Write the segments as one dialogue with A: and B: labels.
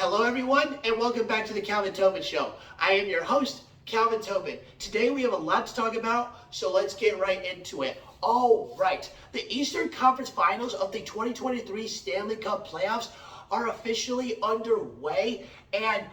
A: Hello everyone, and welcome back to the Calvin Tobin Show. I am your host, Calvin Tobin. Today we have a lot to talk about, so let's get right into it. All right, the Eastern Conference Finals of the 2023 Stanley Cup Playoffs are officially underway, and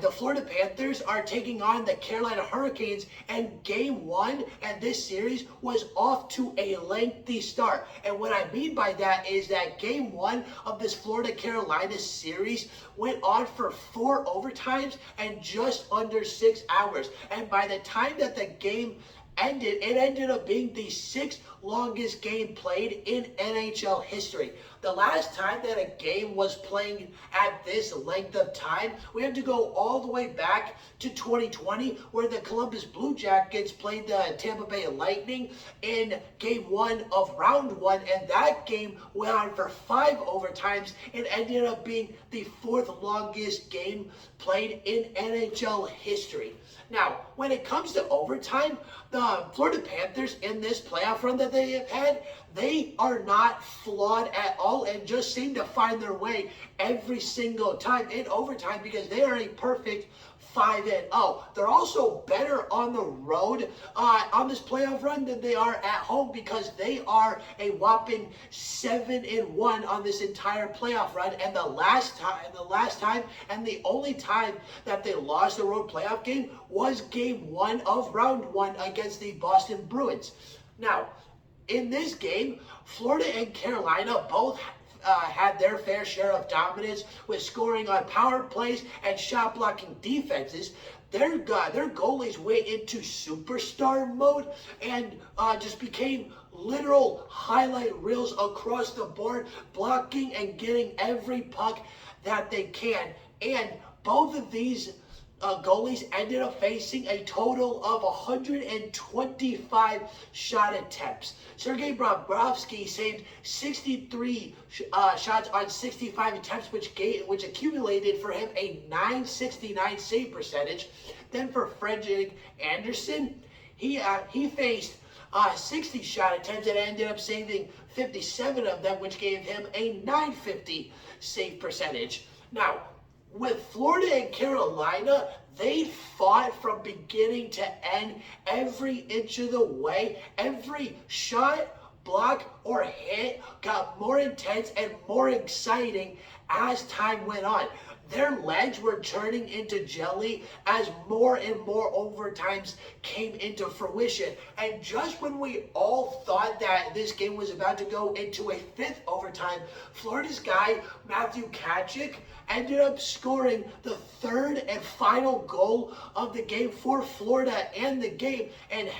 A: the Florida Panthers are taking on the Carolina Hurricanes, and Game 1 and this series was off to a lengthy start. And what I mean by that is that Game 1 of this Florida-Carolina series went on for 4 overtimes and just under 6 hours. And by the time that the game ended, it ended up being the 6th longest game played in NHL history. The last time that a game was playing at this length of time, we have to go all the way back to 2020, where the Columbus Blue Jackets played the Tampa Bay Lightning in Game 1 of Round 1, and that game went on for 5 overtimes and ended up being the 4th longest game played in NHL history. Now, when it comes to overtime, the Florida Panthers in this playoff run that they have had, they are not flawed at all and just seem to find their way every single time in overtime because they are a perfect 5-0. They're also better on the road on this playoff run than they are at home because they are a whopping 7-1 on this entire playoff run. And the last time and the only time that they lost a road playoff game was Game 1 of Round 1 against the Boston Bruins. Now, in this game, Florida and Carolina both had their fair share of dominance with scoring on power plays and shot blocking defenses. Their goalies went into superstar mode and just became literal highlight reels across the board, blocking and getting every puck that they can. And both of these goalies ended up facing a total of 125 shot attempts. Sergei Bobrovsky saved 63 shots on 65 attempts, which accumulated for him a .969 save percentage. Then for Frederik Andersen, he faced 60 shot attempts and ended up saving 57 of them, which gave him a .950 save percentage. Now, with Florida and Carolina, they fought from beginning to end every inch of the way. Every shot, block, or hit got more intense and more exciting as time went on. Their legs were turning into jelly as more and more overtimes came into fruition. And just when we all thought that this game was about to go into a 5th overtime, Florida's guy, Matthew Tkachuk, ended up scoring the 3rd and final goal of the game for Florida and the game, and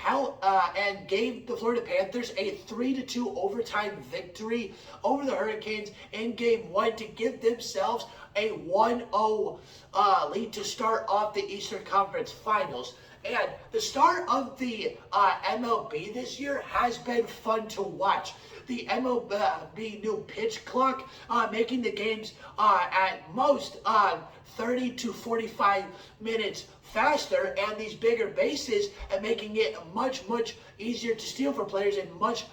A: gave the Florida Panthers a 3-2 overtime victory over the Hurricanes in Game 1 to give themselves a 1-0 lead to start off the Eastern Conference Finals. And the start of the MLB this year has been fun to watch. The MLB new pitch clock making the games at most 30 to 45 minutes faster, and these bigger bases and making it much easier to steal for players and much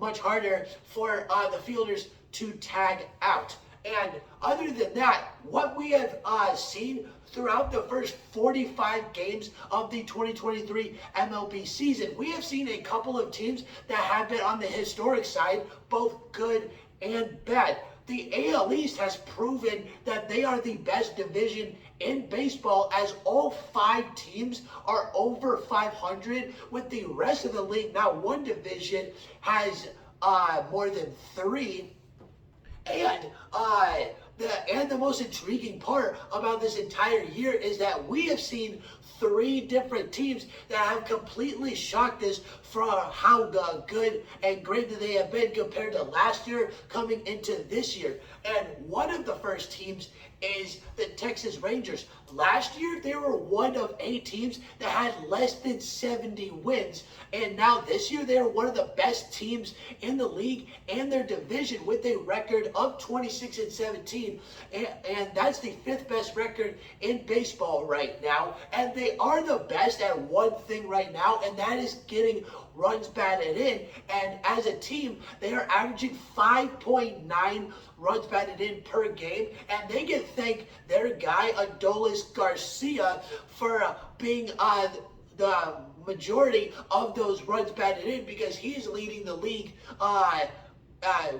A: harder for the fielders to tag out. And other than that, what we have seen throughout the first 45 games of the 2023 MLB season, we have seen a couple of teams that have been on the historic side, both good and bad. The AL East has proven that they are the best division in baseball, as all 5 teams are over 500, with the rest of the league, not one division has more than 3. And the most intriguing part about this entire year is that we have seen 3 different teams that have completely shocked us for how good and great that they have been compared to last year coming into this year. And one of the first teams is the Texas Rangers. Last year, they were one of 8 teams that had less than 70 wins. And now this year, they are one of the best teams in the league and their division with a record of 26-17. And and that's the 5th best record in baseball right now. And they are the best at one thing right now, and that is getting runs batted in. And as a team, they are averaging 5.9 runs batted in per game, and they can thank their guy Adolis Garcia for being the majority of those runs batted in, because he's leading the league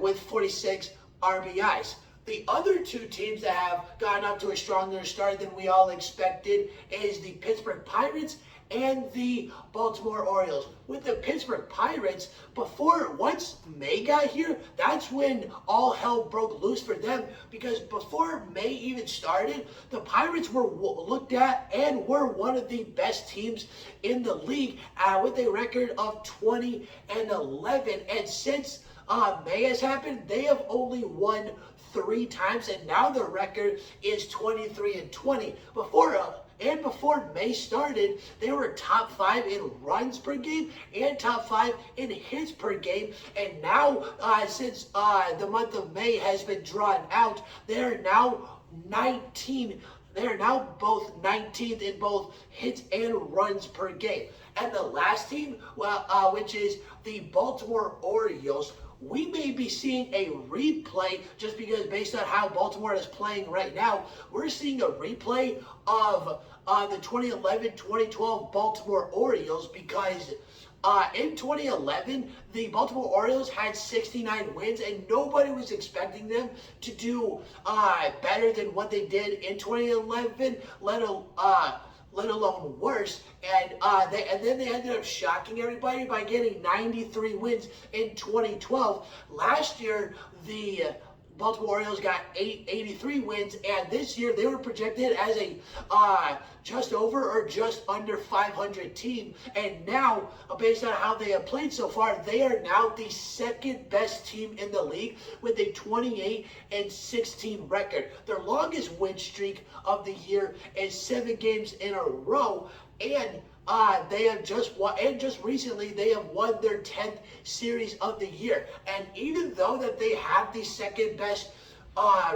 A: with 46 RBIs. The other two teams that have gotten up to a stronger start than we all expected is the Pittsburgh Pirates and the Baltimore Orioles. With the Pittsburgh Pirates, once May got here, that's when all hell broke loose for them, because before May even started, the Pirates were looked at and were one of the best teams in the league with a record of 20-11. And since May has happened, they have only won 3 times, and now their record is 23-20. Before May started, they were top 5 in runs per game and top 5 in hits per game. And now, since the month of May has been drawn out, they are now 19. They are now both 19th in both hits and runs per game. And the last team, which is the Baltimore Orioles, we may be seeing a replay, just because based on how Baltimore is playing right now, we're seeing a replay of the 2011-2012 Baltimore Orioles, because in 2011, the Baltimore Orioles had 69 wins, and nobody was expecting them to do better than what they did in 2011, let alone worse. And then they ended up shocking everybody by getting 93 wins in 2012. Last year, the Baltimore Orioles got 83 wins, and this year they were projected as a just over or just under 500 team. And now, based on how they have played so far, they are now the 2nd best team in the league with a 28-16 record. Their longest win streak of the year is 7 games in a row, and they have just won, and just recently they have won their 10th series of the year. And even though that they have the 2nd best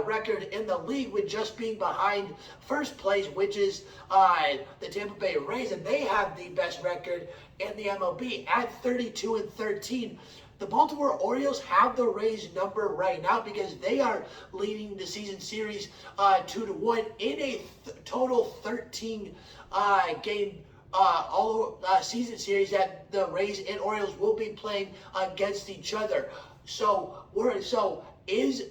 A: record in the league, with just being behind first place, which is the Tampa Bay Rays, and they have the best record in the MLB at 32-13. The Baltimore Orioles have the Rays number right now, because they are leading the season series 2-1 in a total 13 game season series that the Rays and Orioles will be playing against each other. So is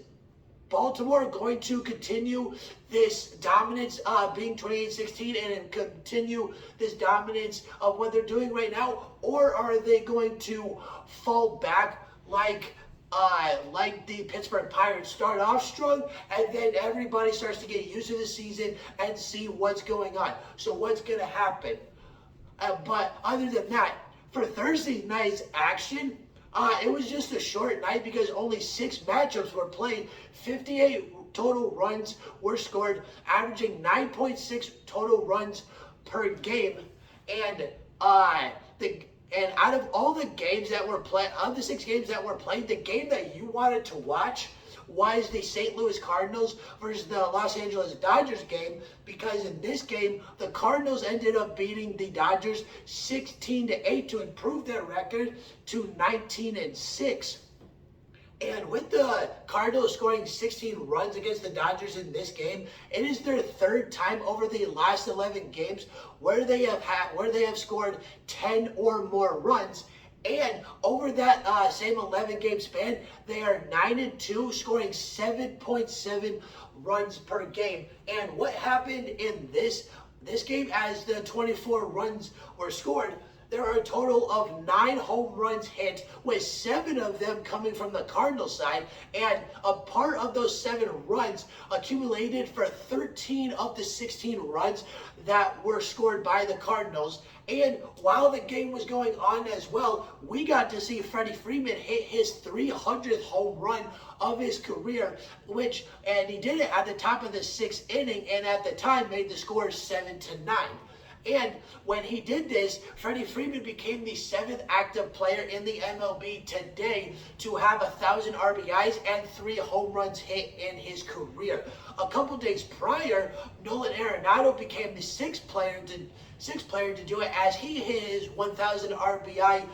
A: Baltimore going to continue this dominance, being 28-16, and continue this dominance of what they're doing right now, or are they going to fall back like the Pittsburgh Pirates, start off strong, and then everybody starts to get used to the season and see what's going on? So what's going to happen? But other than that, for Thursday night's action, it was just a short night, because only 6 matchups were played. 58 total runs were scored, averaging 9.6 total runs per game. And out of all the games that were played, of the 6 games that were played, the game that you wanted to watch was the St. Louis Cardinals versus the Los Angeles Dodgers game, because in this game, the Cardinals ended up beating the Dodgers 16-8 to improve their record to 19-6. And with the Cardinals scoring 16 runs against the Dodgers in this game, it is their 3rd time over the last 11 games where they have scored 10 or more runs. And over that same 11-game span, they are 9-2, scoring 7.7 runs per game. And what happened in this game, as the 24 runs were scored, there are a total of 9 home runs hit, with 7 of them coming from the Cardinals side, and a part of those 7 runs accumulated for 13 of the 16 runs that were scored by the Cardinals. And while the game was going on as well, we got to see Freddie Freeman hit his 300th home run of his career, and he did it at the top of the 6th inning, and at the time made the score 7-9. And when he did this, Freddie Freeman became the 7th active player in the MLB today to have 1,000 RBIs and 3 home runs hit in his career. A couple days prior, Nolan Arenado became the 6th player to do it, as he hit his 1,000 RBI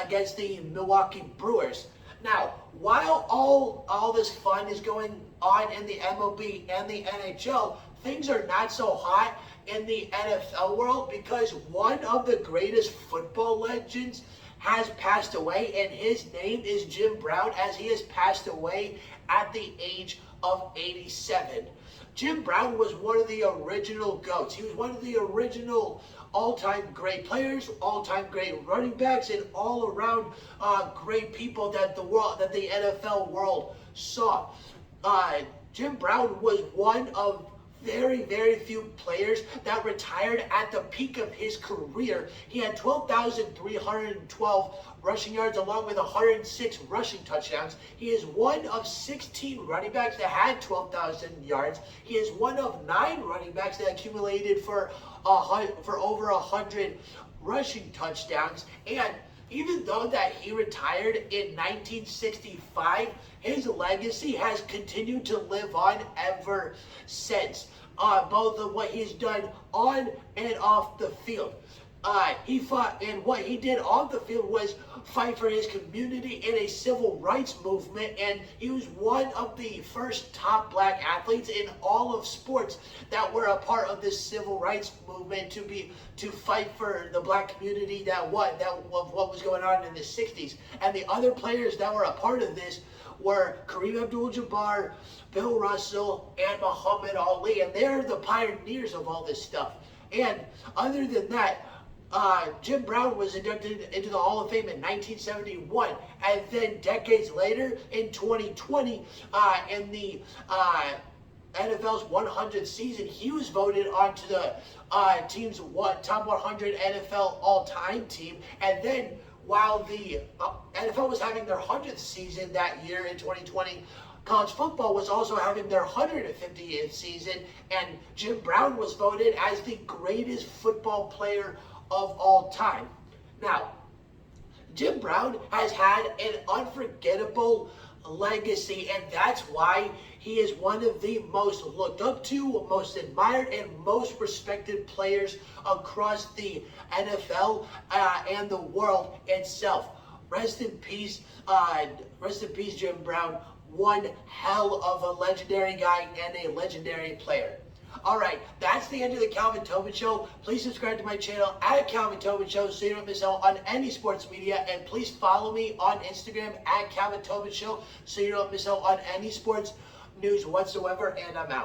A: against the Milwaukee Brewers. Now, while all this fun is going on in the MLB and the NHL, things are not so hot in the NFL world, because one of the greatest football legends has passed away, and his name is Jim Brown, as he has passed away at the age of 87. Jim Brown was one of the original GOATs. He was one of the original all-time great players, all-time great running backs, and all-around great people that the NFL world saw. Jim Brown was one of very, very few players that retired at the peak of his career. He had 12,312 rushing yards along with 106 rushing touchdowns. He is one of 16 running backs that had 12,000 yards. He is one of 9 running backs that accumulated for over 100 rushing touchdowns. And even though that he retired in 1965, his legacy has continued to live on ever since, both of what he's done on and off the field. He fought, and what he did off the field was fight for his community in a civil rights movement, and he was one of the first top black athletes in all of sports that were a part of this civil rights movement to fight for the black community of what was going on in the 60s. And the other players that were a part of this were Kareem Abdul-Jabbar, Bill Russell, and Muhammad Ali, and they're the pioneers of all this stuff. And other than that, Jim Brown was inducted into the Hall of Fame in 1971, and then decades later, in 2020, in the NFL's 100th season, he was voted onto the team's top 100 NFL all-time team. And then, while the NFL was having their 100th season that year in 2020, college football was also having their 150th season, and Jim Brown was voted as the greatest football player of all time. Now, Jim Brown has had an unforgettable legacy, and that's why he is one of the most looked up to, most admired, and most respected players across the NFL and the world itself. Rest in peace, Jim Brown. One hell of a legendary guy and a legendary player. Alright, that's the end of the Calvin Tobin Show. Please subscribe to my channel at Calvin Tobin Show so you don't miss out on any sports media. And please follow me on Instagram at Calvin Tobin Show so you don't miss out on any sports news whatsoever. And I'm out.